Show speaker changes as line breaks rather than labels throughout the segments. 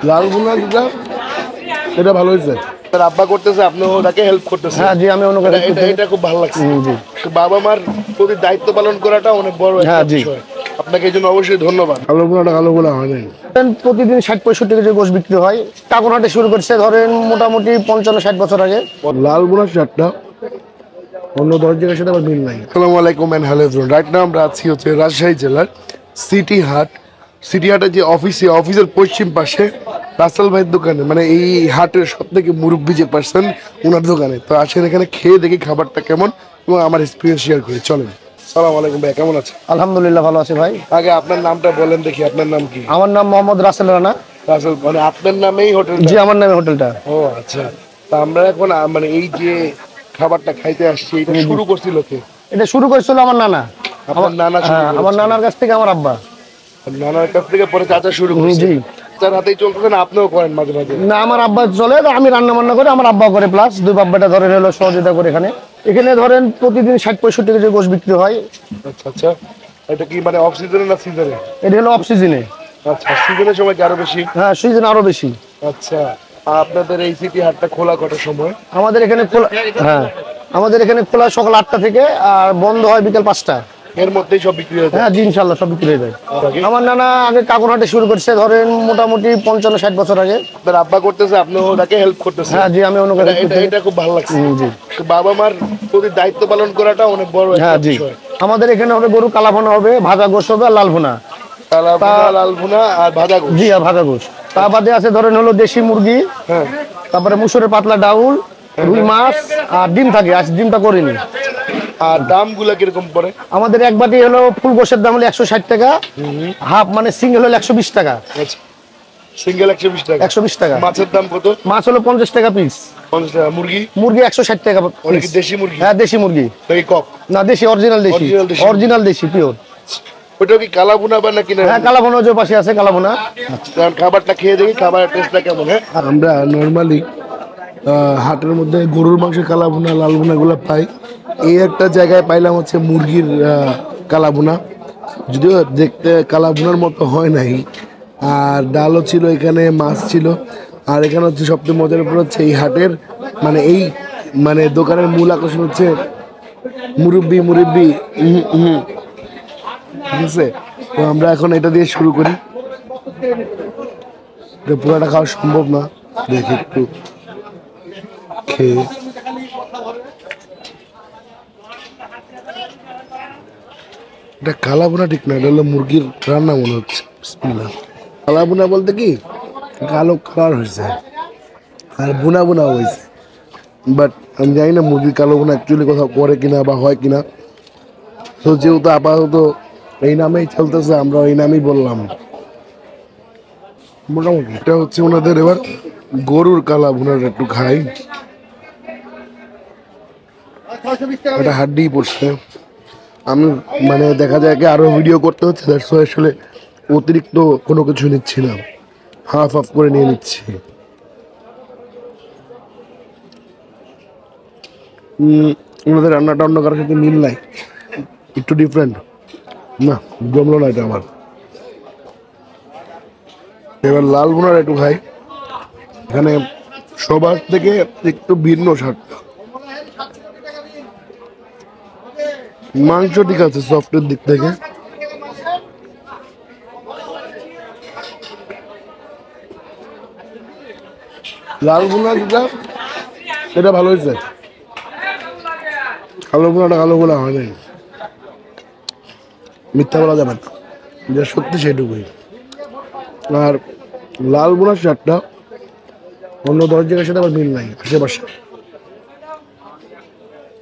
লাল ভুনা যেটা এটা ভালো হয়েছে। আব্বা করতেছে, আপনি ওটাকে হেল্প করতেছেন।
হ্যাঁ জি, আমি
এটা খুব ভালো লাগছে। বাবা মার প্রতি দায়িত্ব পালন করাটা অনেক বড় একটা বিষয়। আপনাকে এই জন্য অবশ্যই ধন্যবাদ। কালো ভুনা হয় নাই।
প্রতিদিন 60-65 কেজি গোশ বিক্রি হয়। কাকুরহাটে শুরু করছে ধরেন মোটামুটি 55-60 বছর আগে।
লাল ভুনার চারটা অন্য 10 জায়গার সাথে আবার মিল নাই। আসসালামু আলাইকুম and hello everyone. Right now আমরা আছি হচ্ছে রাজশাহী জেলার সিটি হাটের যে অফিসের পশ্চিম পাশে রাসেল ভাইয়ের দোকানে, মানে এই হাটের সব থেকে মুরব্বী যে পার্সন ওনার দোকানে। তো আসেন এখানে খেয়ে দেখি খাবারটা কেমন এবং আমার এক্সপিরিয়েন্স শেয়ার করি। চলেন। আসসালামু আলাইকুম ভাই, কেমন আছেন?
আলহামদুলিল্লাহ ভালো আছি ভাই।
আগে আপনার নামটা বলেন দেখি, আপনার নাম কি?
আমার নাম মোহাম্মদ রাসেল রানা।
রাসেল মানে আপনার নামেই হোটেল?
জি, আমার নামে হোটেলটা।
ও আচ্ছা। তা আমরা এখন মানে এই যে খাবারটা খাইতে আসছি, এটা শুরু করছিল কে?
এটা শুরু করেছিল আমার নানা।
আমার নানা?
আমার নানার কাছ থেকে আমার আব্বা,
নানার কাছ থেকে পরে চাচা শুরু করেছে।
জি,
চাচার হাতেই চলতেছে না আপনিও করেন মাঝে মাঝে?
না, আমার আব্বা চলে, আমি রান্না বান্না করে, আমার আব্বা করে, প্লাস দুই বাব্বাটা ধরেন হলো সহযোগিতা করে। এখানে ধরেন প্রতিদিন 60-65 কেজি গোশ বিক্রি হয়।
আচ্ছা আচ্ছা। এটা কি মানে অফ সিজনে না সিজনে?
এটা হলো অফ সিজনে।
আচ্ছা, সিজনের সময় কি আরো বেশি?
হ্যাঁ, সিজন আরো বেশি।
আচ্ছা। আপনাদের এই সিটি হাটটা খোলা কটার সময়?
আমাদের এখানে খোলা, হ্যাঁ, আমাদের এখানে খোলা সকাল 8টা থেকে আর বন্ধ হয় বিকেল 5টা।
এর মধ্যেই সব বিক্রি হয়ে যায়?
হ্যাঁ জি, ইনশাল্লাহ সব বিক্রি হয়ে যায়। আমার নানা আগে কাকুরহাটে শুরু করছে ধরেন মোটামুটি 55-60 বছর আগে।
আপনার আব্বা করতেছে, আপনি ওটাকে হেল্প করতেছেন?
হ্যাঁ জি, আমি
এটা খুব ভালো লাগছে।
জি,
বাবা মার প্রতি দায়িত্ব পালন করাটা অনেক বড় একটা বিষয়।
আমাদের এখানে হবে গরু কালা ভুনা হবে, ভাজা গোশ হবে আর লাল ভুনা।
লাল ভুনা আর ভাজা গোশ?
জি, আর ভাজা গোশ। তা বাদে আছে ধরেন হলো দেশি মুরগি,
হ্যাঁ,
তারপরে মুসুরের পাতলা ডাউল, রুই মাছ আর ডিম থাকে। আজ ডিমটা করিনি।
আর দামগুলো কিরকম পড়ে?
আমাদের এক বাটি হলো ফুল গোশের দাম হলো 160 টাকা, হাফ মানে সিঙ্গেল হলো 120 টাকা।
আচ্ছা, সিঙ্গেল 120 টাকা?
120 টাকা।
মাছের দাম কত?
মাছ হলো 50 টাকা পিস।
50 টাকা। মুরগি?
মুরগি 160 টাকা।
দেশি মুরগি?
হ্যাঁ, দেশি মুরগি।
এই কক
না, দেশি, অরিজিনাল দেশি পিওর।
ওটা কি কালা ভুনা বা নাকি?
হ্যাঁ, কালা ভুনা যে পাশে আছে কালা ভুনা।
খাবারটা খেয়ে দেখি, খাবারের টেস্টটা কেমন। হ্যাঁ, আমরা নরমালি হাটের মধ্যে গরুর মাংস কালা ভুনা, লাল ভুনা গুলো পাই। এই একটা জায়গায় পাইলাম হচ্ছে মুরগির কালা ভুনা, যদিও দেখতে কালা ভুনার মতো হয় নাই। আর ডালও ছিল, এখানে মাছ ছিল। আর এখানে হচ্ছে সবচেয়ে মজার ব্যাপার হচ্ছে এই হাটের মানে দোকানের মূল আকর্ষণ হচ্ছে মুরব্বি। ঠিক আছে, তো আমরা এখন এটা দিয়ে শুরু করি। পুরোটা খাওয়া সম্ভব না, দেখি একটু খেয়ে। এটা কালা বোনা ঠিক না, এটা হলো মুরগির রান্না মনে হচ্ছে। বিসমিল্লাহ। কালা বোনা বলতে কি কালো কালার হয়েছে আর বোনা হয়েছে, বাট আমি জানি না মুরগির কালো বোনা অ্যাকচুয়ালি কোথাও করে কিনা বা হয় কিনা। তো যেহেতু আপাতত এই নামেই চলতেছে, আমরা এই নামেই বললাম। মোটামুটি এটা হচ্ছে ওনাদের এবার গরুর কালা ভুনাটা একটু খাই। এটা হাড্ডি পড়ছে। আমি মানে দেখা যায় কি আরো ভিডিও করতে হচ্ছে, আসলে অতিরিক্ত কোনো কিছু নিচ্ছি না, হাফ করে নিয়ে নিচ্ছি। ওনাদের রান্নাটা অন্য কারোর সাথে মিল নাই, একটু ডিফারেন্ট না, জমলো না এটা আমার। এবার লাল ভুনার একটু খাই। এখানে সবার থেকে একটু ভিন্ন স্বাদটা। মাংস ঠিক আছে সফটের দিক থেকে। লাল ভুনা যেটা এটা ভালো হয়েছে, কালো ভুনা হয় নাই। মিথ্যা বলা যাবে না, যা সত্যি সেটুকুই। আর লাল ভুনার স্বাদটা অন্য 10 জায়গার সাথে আবার মিল নাই, আশেপাশে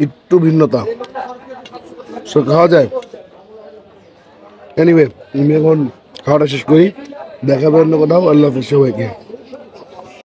একটু ভিন্নতা। খাওয়া যায়। এনিওয়ে, আমি এখন খাওয়াটা শেষ করি, দেখাবে অন্য কোথাও। আল্লাহ হাফেজ সবাইকে।